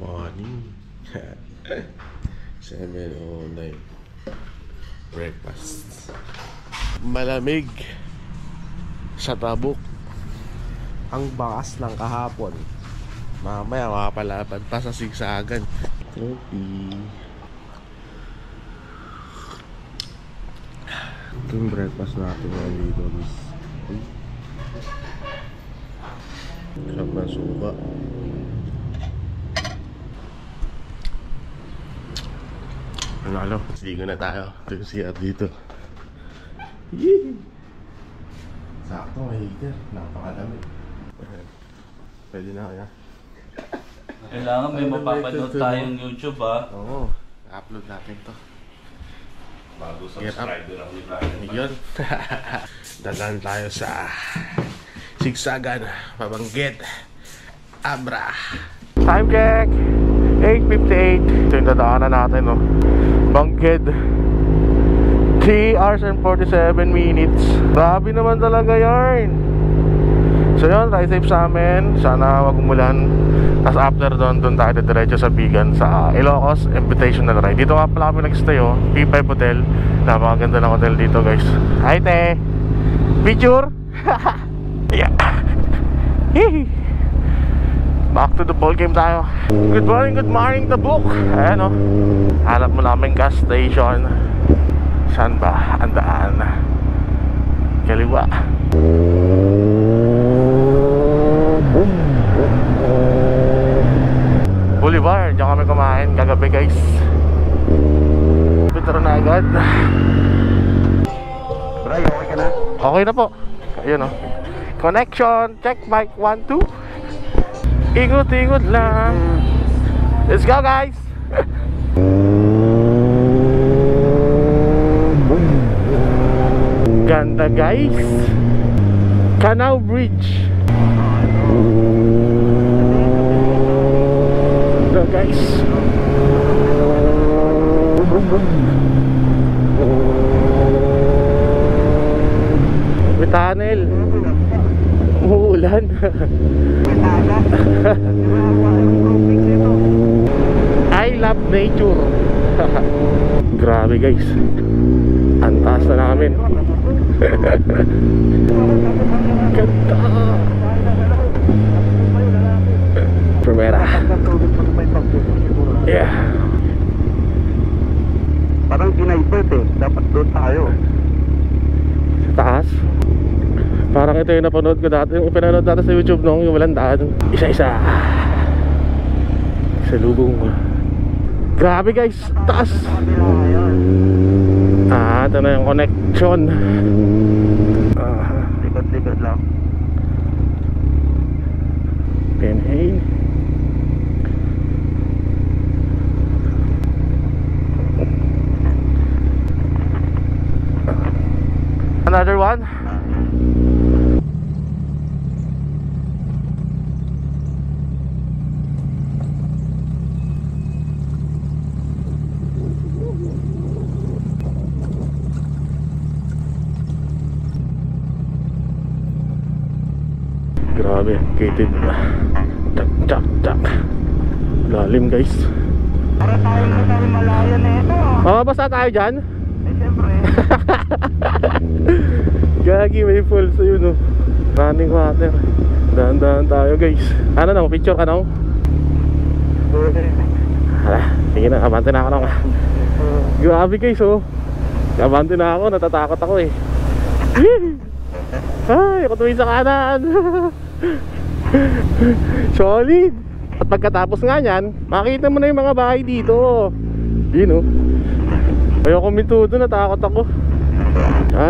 Morning. 7:09. Breakfast. Malamig sa Tabuk. Ang bakas ng kahapon. Mamaya makapalapad pa sa Sigsagan. Coffee. Ito yung breakfast natin ngayon dito, guys. Sarap ng suka. Ano? Sligo na tayo. Ito yung CR dito. Yee! Sakto, may heater. Napakalamig. Pwede na kaya. Kailangan may mapapanood tayong YouTube, ha? Oo. Upload natin to. Bago subscriber ako ni Brian. Yun. Dadaan tayo sa Sigsagan, Pabanggit, Abra. Time check 8:58. Ito yung dadaanan natin, no? Banggit 3 hours and 47 minutes. Grabe naman talaga yarn. So yun, ride safe sa amin. Sana wag umulan. Tapos after doon tayo diretso sa Bigan, sa Ilocos Invitational Ride. Dito nga pala kami nag-stay, oh, P5 Hotel. Napakaganda ng hotel dito, guys. Hi te! Picture! Yeah. Back to the ball game tayo. Good morning Tabuk. Ayan, oh. Hanap mo namin gas station. Saan ba? Ang daan. Kaliwa. Boulevard, diyan kami kumain kagabi, guys. Pitro na agad. Bray, okay ka na? Okay na po. Ayun, oh. Connection, check mic 1, 2. Ikot-ikot lang. Let's go, guys. Ganda, guys. Canal Bridge. Ganda, guys. May tunnel. Umuulan. I love nature. Grabe, guys. Ang taas na namin. Ganda. Primera. Yeah. Parang pinaipit eh. Dapat doon tayo. Sa taas. Parang ito yung napanood ko dati. Yung pinanood dati sa YouTube nung yung walang daan. Isa-isa. Sa lubong. Grabe, guys. Taas. Ito na yung connection. Likod-likod lang. Inhale. Another one. Grabe, gated. Chak. Lalim, guys. Para tayo malayo na ito. Mababasa tayo dyan? Eh, siyempre. Gagi, may falls yun, oh. Running water. Dahan-dahan tayo, guys. Ano nang, picture ka nang? Hala, sige na, abante na ako nang. Grabe, guys, oh. Abante na ako, natatakot ako eh. Ay, ako tuwing sa kanan. Solid. At pagkatapos nga nyan, makita mo na yung mga bahay dito. Yun, oh. Ayoko mintudo, natakot ako.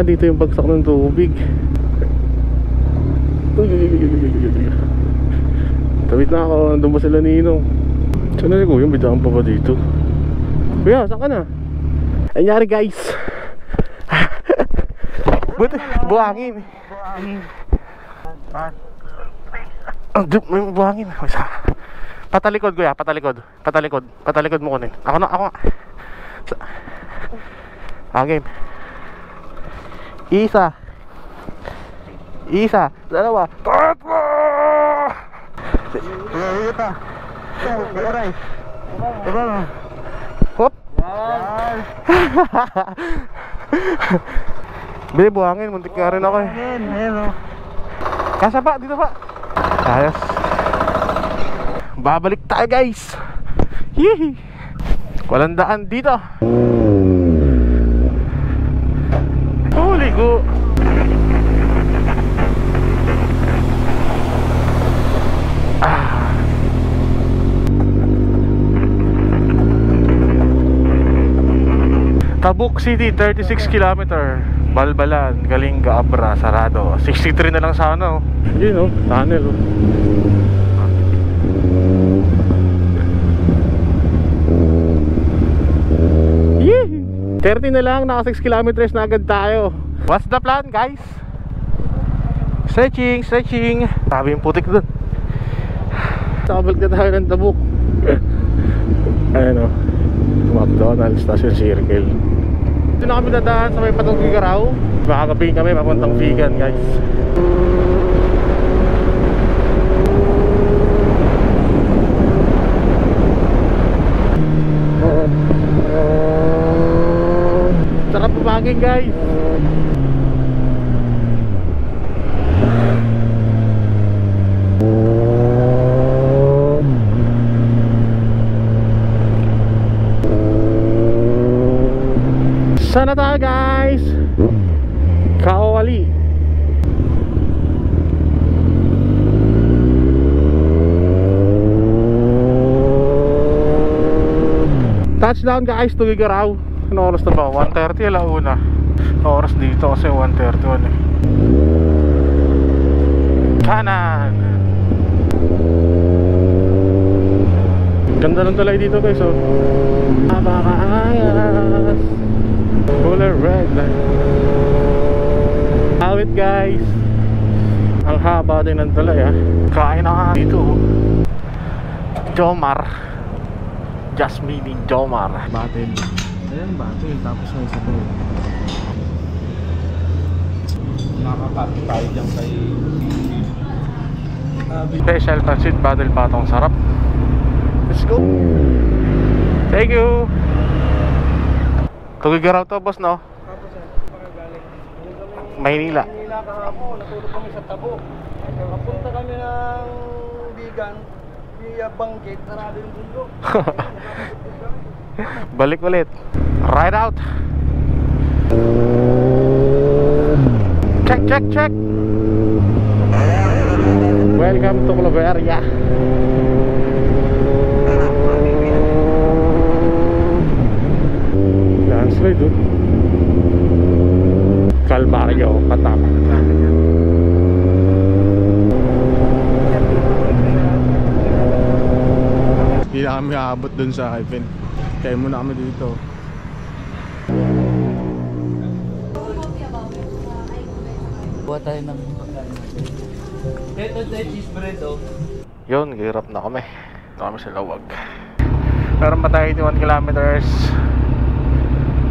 Dito yung bagsak ng tubig. Tawid na ako, nandun ba sila Ninong? Saan na si Kuya? May daan pa ba dito? Kuya, saan ka na? Anyari, guys. Buti, buhangin. May buhangin. Patalikod, Kuya, patalikod mo kunin. Ako na. Game. Isa, dalawa. Tatlo! Aray. Diba mo? Hop! Bili, buhangin. Muntik nga rin ako eh. Ayan o. Kasa pa, dito pa. Ayos. Babalik tayo guys. Hihi. Walang daan dito. Huli ko. Tabuk City, 36 km. Balbalan, Kalinga, Abra, sarado. 63 na lang sana oh. Yun oh, tunnel oh. Yee! 30 na lang, naka 6 kilometers na agad tayo. What's the plan guys? Stretching, stretching. Sabi yung putik dun. Sabalik na tayo ng Tabuk. Ayan oh, McDonald's, Station Circle. Dito na kami dadaan sa may Patong Figaraw. Makakabing kami papuntang Vigan guys. Sarap pumagin guys. Sana tayo guys. Kaowali. Touchdown guys, Tugigaraw. Ano oras na ba? 1:30 alauna. Oras dito kasi 1:31 eh. Kanan. Ganda ng tulay dito guys oh. Napakaayos. Color red. Awit guys. Ang haba din ng tulay ah. Kain na nga dito oh. Jomar. Jasmine Jomar. Batil. Ayan batil. Tapos may isa to. Nakakapit tayo dyan kay Special Pancit Batil Patong. Sarap. Let's go. Thank you. Tugigaraw to boss no? Tapos yan, galing. Maynila. Maynila kahapon, natulog kami sa Tabuk. Nakapunta kami ng Vigan, via Banggit, sarado yung bundok. Balik ulit. Ride out. Check, check, check. Welcome to Cloveria. Landslide oh. Calvario, Patama. Hindi na kami aabot dun sa Hyphen. Kaya muna kami dito. Buha tayo ng pagkain. Ito tayo cheese bread oh. Yun, hirap na kami. Ito kami sa Lawag. Meron pa tayo 81 kilometers.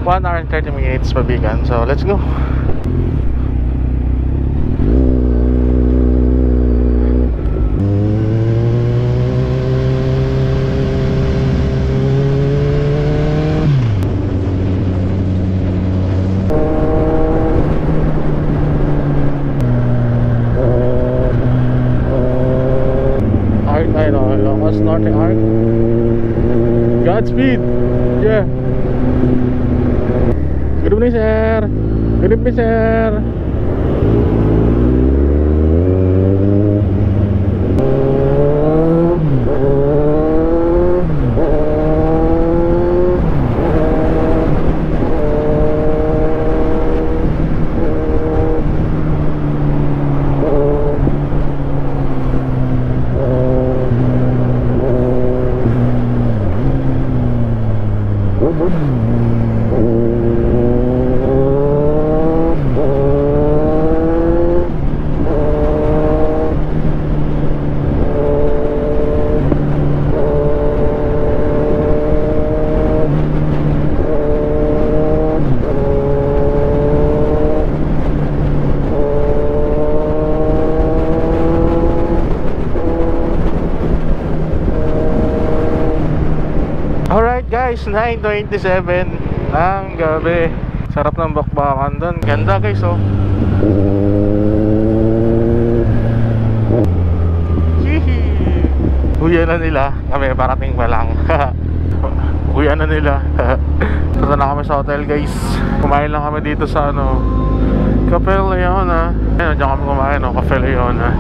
1 hour and 30 minutes pabigan. So let's go. Locos Norte Arc. Godspeed. Yeah. Good evening sir. Good evening sir. guys, 9:27 ng gabi. Sarap ng bakbakan doon. Ganda guys, oh. Uyan na nila. Kami parating pa lang. Uyan na nila. Punta na kami sa hotel guys. Kumain lang kami dito sa Cafe Leona. Ayun, dyan kami kumain, Cafe Leona.